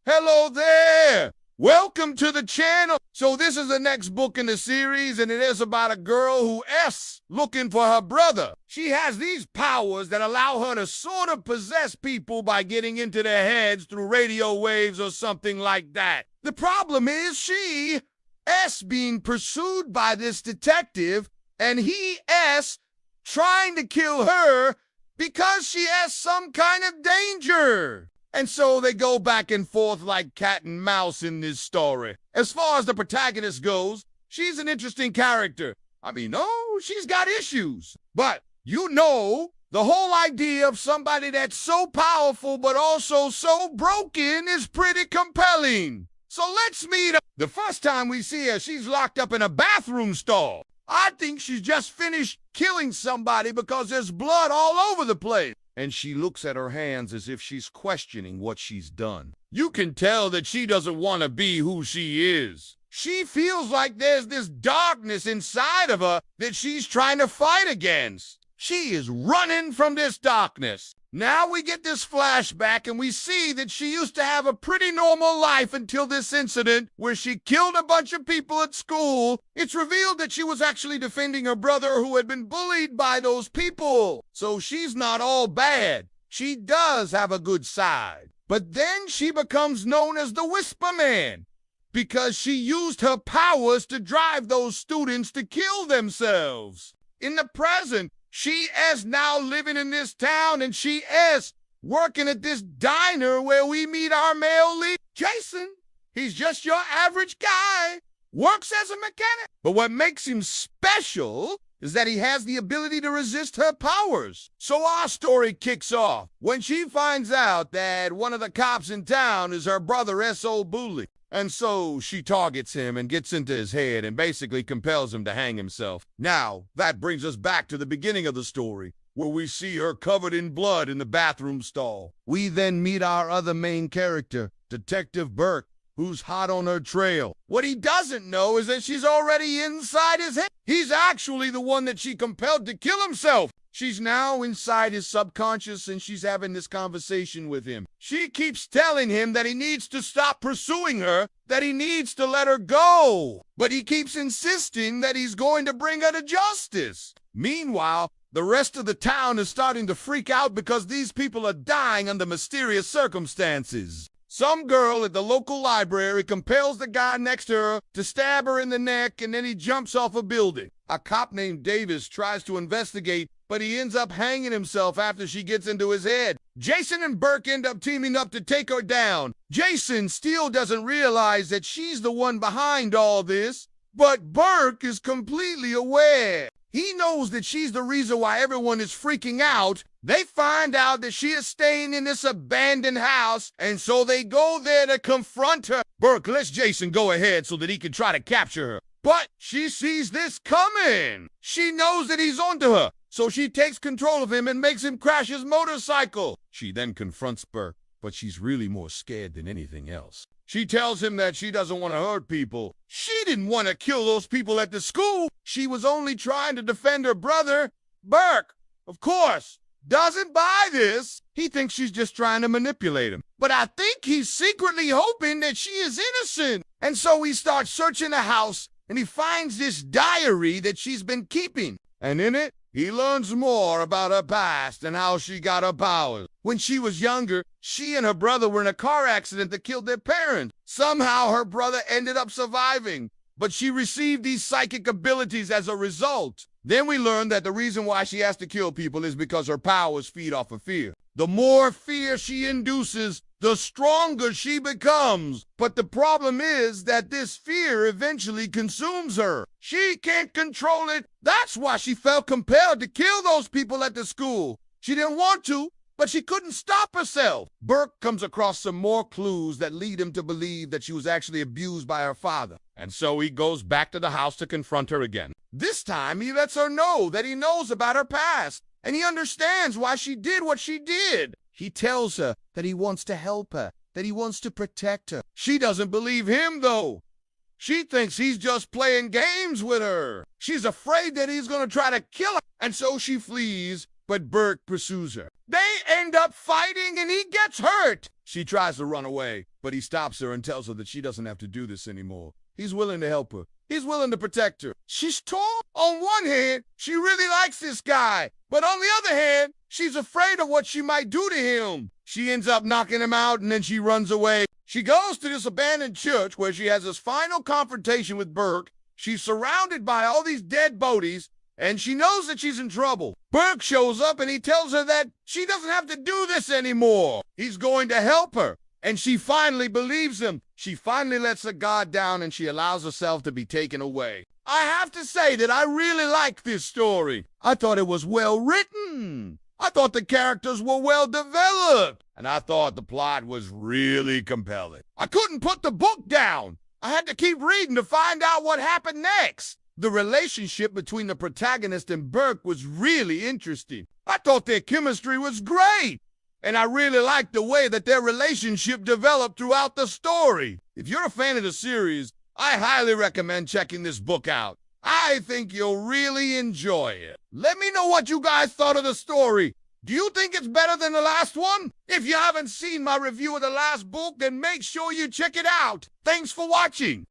Hello there! Welcome to the channel. So this is the next book in the series, and it is about a girl who's looking for her brother. She has these powers that allow her to sort of possess people by getting into their heads through radio waves or something like that. The problem is she's being pursued by this detective, and he's trying to kill her because she has some kind of danger. And so they go back and forth like cat and mouse in this story. As far as the protagonist goes, she's an interesting character. She's got issues. But, the whole idea of somebody that's so powerful but also so broken is pretty compelling. So let's meet her. The first time we see her, she's locked up in a bathroom stall. I think she's just finished killing somebody because there's blood all over the place. And she looks at her hands as if she's questioning what she's done. You can tell that she doesn't want to be who she is. She feels like there's this darkness inside of her that she's trying to fight against. She is running from this darkness. Now we get this flashback and we see that she used to have a pretty normal life until this incident where she killed a bunch of people at school. It's revealed that she was actually defending her brother who had been bullied by those people. So she's not all bad. She does have a good side. But then she becomes known as the Whisper Man because she used her powers to drive those students to kill themselves. In the present, she is now living in this town, and she is working at this diner where we meet our male lead, Jason. He's just your average guy, works as a mechanic. But what makes him special is that he has the ability to resist her powers. So our story kicks off when she finds out that one of the cops in town is her brother S.O. Bully. And so she targets him and gets into his head and basically compels him to hang himself. Now, that brings us back to the beginning of the story, where we see her covered in blood in the bathroom stall. We then meet our other main character, Detective Burke, who's hot on her trail. What he doesn't know is that she's already inside his head. He's actually the one that she compelled to kill himself. She's now inside his subconscious, and she's having this conversation with him. She keeps telling him that he needs to stop pursuing her, that he needs to let her go. But he keeps insisting that he's going to bring her to justice. Meanwhile, the rest of the town is starting to freak out because these people are dying under mysterious circumstances. Some girl at the local library compels the guy next to her to stab her in the neck, and then he jumps off a building. A cop named Davis tries to investigate, but he ends up hanging himself after she gets into his head. Jason and Burke end up teaming up to take her down. Jason still doesn't realize that she's the one behind all this, but Burke is completely aware. He knows that she's the reason why everyone is freaking out. They find out that she is staying in this abandoned house, and so they go there to confront her. Burke lets Jason go ahead so that he can try to capture her. But she sees this coming. She knows that he's onto her, so she takes control of him and makes him crash his motorcycle. She then confronts Burke, but she's really more scared than anything else. She tells him that she doesn't want to hurt people. She didn't want to kill those people at the school. She was only trying to defend her brother. Burke, of course, doesn't buy this. He thinks she's just trying to manipulate him. But I think he's secretly hoping that she is innocent. And so he starts searching the house, and he finds this diary that she's been keeping. And in it, he learns more about her past and how she got her powers. When she was younger, she and her brother were in a car accident that killed their parents. Somehow her brother ended up surviving, but she received these psychic abilities as a result. Then we learned that the reason why she has to kill people is because her powers feed off of fear. The more fear she induces, the stronger she becomes. But the problem is that this fear eventually consumes her. She can't control it. That's why she felt compelled to kill those people at the school. She didn't want to, but she couldn't stop herself. Burke comes across some more clues that lead him to believe that she was actually abused by her father. And so he goes back to the house to confront her again. This time, he lets her know that he knows about her past, and he understands why she did what she did. He tells her that he wants to help her, that he wants to protect her. She doesn't believe him, though. She thinks he's just playing games with her. She's afraid that he's going to try to kill her, and so she flees, but Burke pursues her. They end up fighting, and he gets hurt. She tries to run away, but he stops her and tells her that she doesn't have to do this anymore. He's willing to help her. He's willing to protect her. She's torn. On one hand, she really likes this guy, but on the other hand, she's afraid of what she might do to him. She ends up knocking him out, and then she runs away. She goes to this abandoned church where she has this final confrontation with Burke. She's surrounded by all these dead bodies, and she knows that she's in trouble. Burke shows up, and he tells her that she doesn't have to do this anymore. He's going to help her, and she finally believes him. She finally lets her guard down, and she allows herself to be taken away. I have to say that I really like this story. I thought it was well written. I thought the characters were well developed, and I thought the plot was really compelling. I couldn't put the book down. I had to keep reading to find out what happened next. The relationship between the protagonist and Burke was really interesting. I thought their chemistry was great, and I really liked the way that their relationship developed throughout the story. If you're a fan of the series, I highly recommend checking this book out. I think you'll really enjoy it. Let me know what you guys thought of the story. Do you think it's better than the last one? If you haven't seen my review of the last book, then make sure you check it out. Thanks for watching.